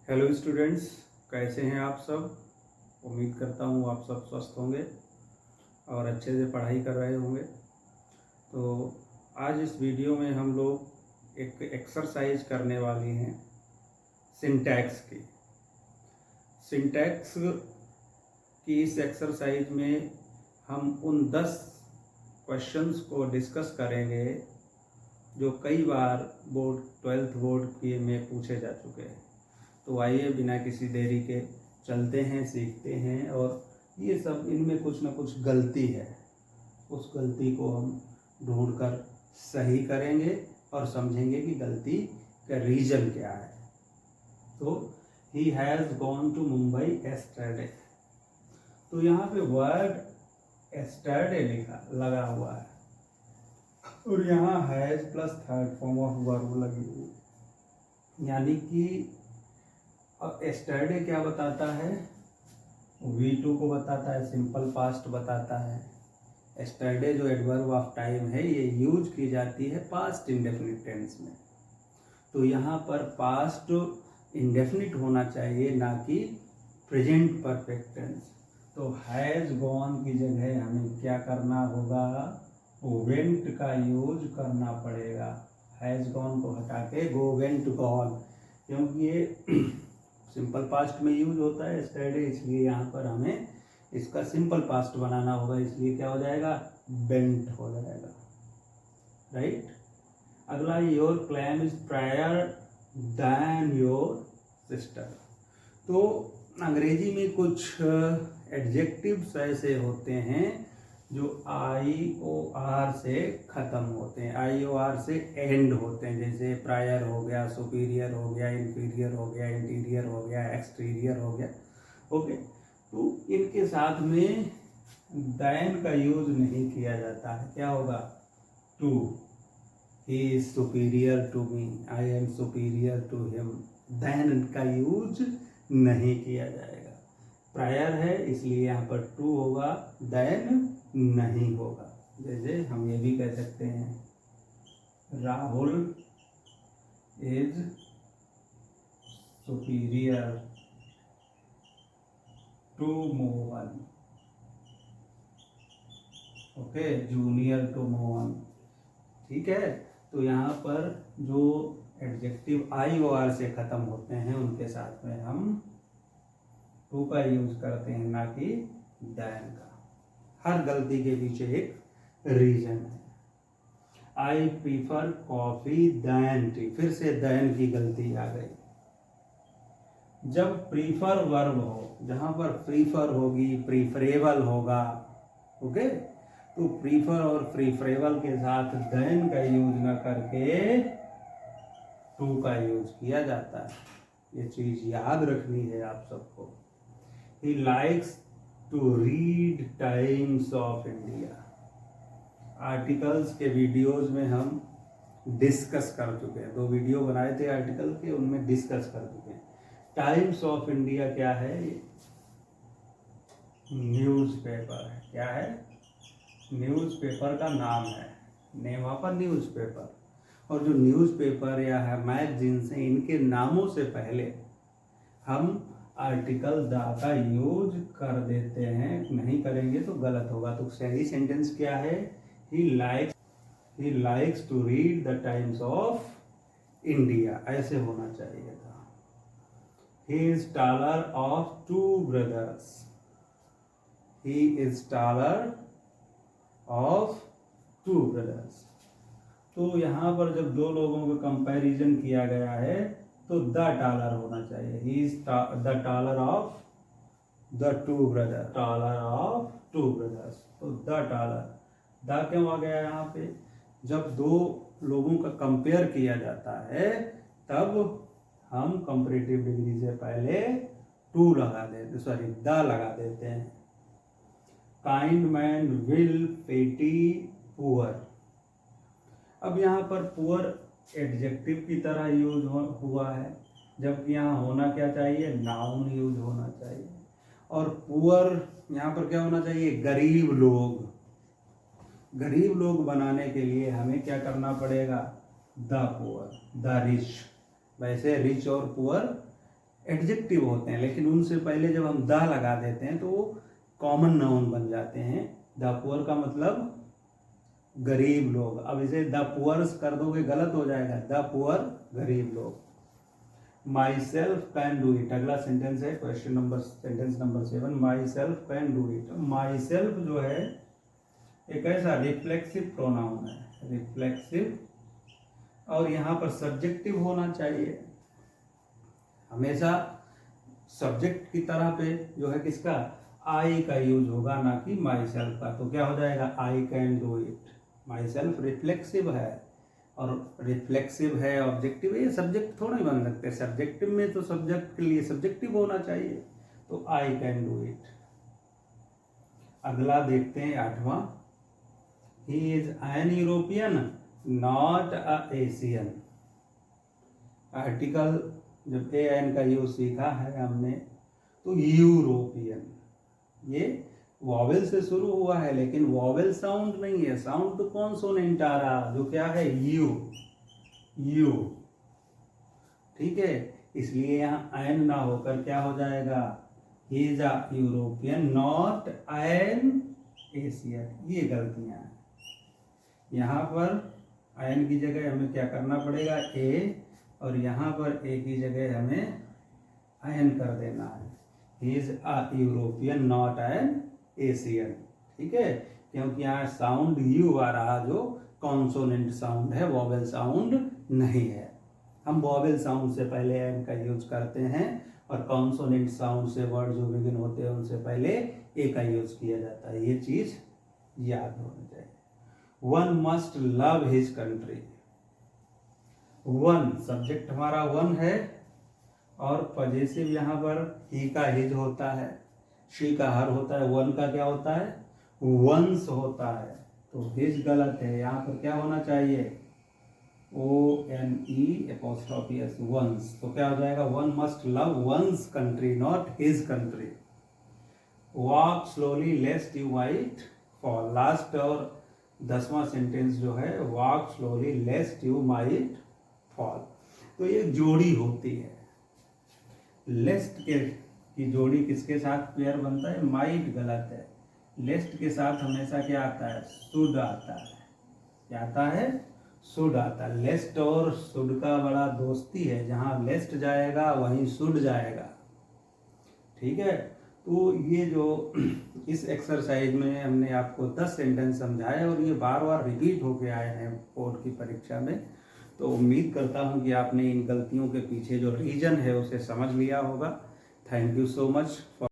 Hello students, कैसे हैं आप सब। उम्मीद करता हूँ आप सब स्वस्थ होंगे और अच्छे से पढ़ाई कर रहे होंगे। तो आज इस वीडियो में हम लोग एक एक्सरसाइज करने वाले हैं सिंटैक्स की। सिंटैक्स की इस एक्सरसाइज में हम उन 10 क्वेश्चंस को डिस्कस करेंगे जो कई बार बोर्ड 12th बोर्ड के में पूछे जा चुके हैं। तो आइए बिना किसी देरी के चलते हैं, सीखते हैं। और ये सब इनमें कुछ ना कुछ गलती है, उस गलती को हम ढूंढकर सही करेंगे और समझेंगे कि गलती का रीज़न क्या है। तो he has gone to Mumbai yesterday, तो यहाँ पे वर्ड एस्टरडे लिखा लगा हुआ है और यहाँ has plus third form of verb लगी हुई, यानी कि एस्टरडे क्या बताता है, V2 को बताता है, सिंपल पास्ट बताता है। एस्टरडे जो एडवर्ब ऑफ टाइम है ये यूज की जाती है पास्ट इंडेफिनिट टेंस में। तो यहाँ पर पास्ट इंडेफिनिट होना चाहिए, ना कि प्रेजेंट परफेक्ट टेंस। तो हैज़ गॉन की जगह हमें क्या करना होगा, वेंट का यूज करना पड़ेगा। हैज़ गॉन को हटा के गो वेंट गॉन, क्योंकि ये सिंपल पास्ट में यूज होता है एस्टरडे, इसलिए यहाँ पर हमें इसका सिंपल पास्ट बनाना होगा। इसलिए क्या हो जाएगा, बेंट हो जाएगा, राइट। अगला, your claim is prior than your sister. तो अंग्रेजी में कुछ एडजेक्टिव्स ऐसे होते हैं जो IOR से ख़त्म होते हैं, IOR से एंड होते हैं। जैसे प्रायर हो गया, सुपीरियर हो गया, इंफीरियर हो गया, इंटीरियर हो गया, एक्सटीरियर हो गया। ओके, तो इनके साथ में दैन का यूज नहीं किया जाता है। क्या होगा, to, he is superior to me, I am superior to him. Than का यूज नहीं किया जाएगा। प्रायर है इसलिए यहाँ पर टू होगा, दैन नहीं होगा। जैसे हम ये भी कह सकते हैं, Rahul is superior to Mohan. Okay, junior to Mohan, ठीक है। तो यहाँ पर जो एडजेक्टिव IOR से ख़त्म होते हैं उनके साथ में हम टू का यूज करते हैं, ना कि दैन का। हर गलती के पीछे एक रीजन है। I prefer coffee than tea, फिर से दैन की गलती आ गई। जब प्रीफर वर्ब हो, जहां पर प्रीफर होगी, प्रीफरेबल होगा, ओके, तो प्रीफर और प्रीफरेबल के साथ दैन का यूज न करके टू का यूज किया जाता है। ये चीज याद रखनी है आप सबको। He likes to read Times of India. Articles के वीडियोस में हम डिस्कस कर चुके हैं, 2 वीडियो बनाए थे आर्टिकल के, उनमें डिस्कस कर चुके हैं। टाइम्स ऑफ इंडिया क्या है, न्यूज़पेपर है। क्या है, न्यूज़पेपर का नाम है, नेम ऑफ अ न्यूज़पेपर। और जो न्यूज़पेपर या है मैगजीन्स हैं, इनके नामों से पहले हम आर्टिकल द का यूज कर देते हैं। नहीं करेंगे तो गलत होगा। तो सही सेंटेंस क्या है, he likes to read the Times of India, ऐसे होना चाहिए था। He is taller of 2 brothers, he is taller of 2 brothers. तो यहाँ पर जब 2 लोगों का कंपैरिजन किया गया है तो द टॉलर होना चाहिए। He is the taller of the 2 brother, taller of 2 brothers. तो द टॉलर, द क्यों आ गया यहाँ पे, जब 2 लोगों का कंपेयर किया जाता है तब हम कंपैरेटिव डिग्री से पहले टू लगा देते, सॉरी द लगा देते हैं। काइंड मैन विल पेटी पुअर। अब यहाँ पर पुअर एडजेक्टिव की तरह यूज हुआ है, जबकि यहाँ होना क्या चाहिए, नाउन यूज होना चाहिए। और पुअर यहाँ पर क्या होना चाहिए, गरीब लोग। गरीब लोग बनाने के लिए हमें क्या करना पड़ेगा, द पुअर, द रिच। वैसे रिच और पुअर एडजेक्टिव होते हैं, लेकिन उनसे पहले जब हम द लगा देते हैं तो वो कॉमन नाउन बन जाते हैं। द पुअर का मतलब गरीब लोग। अब इसे द पुअर्स कर दोगे गलत हो जाएगा, द पुअर गरीब लोग। My self can do it, अगला सेंटेंस है sentence number 7, my self can do it. My self जो है एक ऐसा रिफ्लेक्सिव प्रोनाउन है, रिफ्लेक्सिव, और यहाँ पर सब्जेक्टिव होना चाहिए। हमेशा सब्जेक्ट की तरह पे जो है किसका, आई का यूज होगा, ना कि माई सेल्फ का। तो क्या हो जाएगा, I can do it. My self reflexive है, और रिफ्लेक्सिव है ऑब्जेक्टिव, ये सब्जेक्ट थोड़ा ही बन सकते। सब्जेक्टिव में तो सब्जेक्ट के लिए सब्जेक्टिव होना चाहिए, तो आई कैन डू इट। अगला देखते हैं 8वां, he is an European not a Asian. Article जब ए एन का यूज सीखा है हमने, तो यूरोपियन, ये वॉवेल से शुरू हुआ है, लेकिन वॉवेल साउंड नहीं है, साउंड तो कॉन्सोनेंट आ रहा, जो क्या है, यू, यू, ठीक है। इसलिए यहाँ एन ना होकर क्या हो जाएगा, he is a European not an Asian. ये गलतियां हैं। यहाँ पर एन की जगह हमें क्या करना पड़ेगा, ए, और यहाँ पर ए की जगह हमें एन कर देना है। He is a European not an Asian, ठीक है, क्योंकि यहाँ साउंड यू आ रहा, जो कॉन्सोनेंट साउंड है, वॉवेल साउंड नहीं है। हम वॉवेल साउंड से पहले एन का यूज करते हैं, और कॉन्सोनेंट साउंड से वर्ड जो बिगिन होते हैं उनसे पहले ए का यूज किया जाता है। ये चीज याद होनी चाहिए। One must love his country. One subject हमारा वन है, और पजेसिव यहाँ पर ही का हिज होता है, शी का हर होता है, वन का क्या होता है, वंस होता है। तो हिज गलत है, यहाँ पर क्या होना चाहिए, ONE', वंस। तो क्या हो जाएगा, one must love one's country not his country. Walk slowly lest you might fall. Last और 10वां सेंटेंस जो है, walk slowly lest you might fall. तो ये जोड़ी होती है, लेस्ट की जोड़ी किसके साथ पेयर बनता है, माइट गलत है। लेस्ट के साथ हमेशा क्या आता है, शुड आता है। क्या आता है, शुड आता है। लेस्ट और शुड का बड़ा दोस्ती है, जहां लेस्ट जाएगा वहीं शुड जाएगा, ठीक है। तो ये जो इस एक्सरसाइज में हमने आपको 10 सेंटेंस समझाए, और ये बार बार रिपीट होके आए हैं बोर्ड की परीक्षा में। तो उम्मीद करता हूँ कि आपने इन गलतियों के पीछे जो रीजन है उसे समझ लिया होगा। Thank you so much for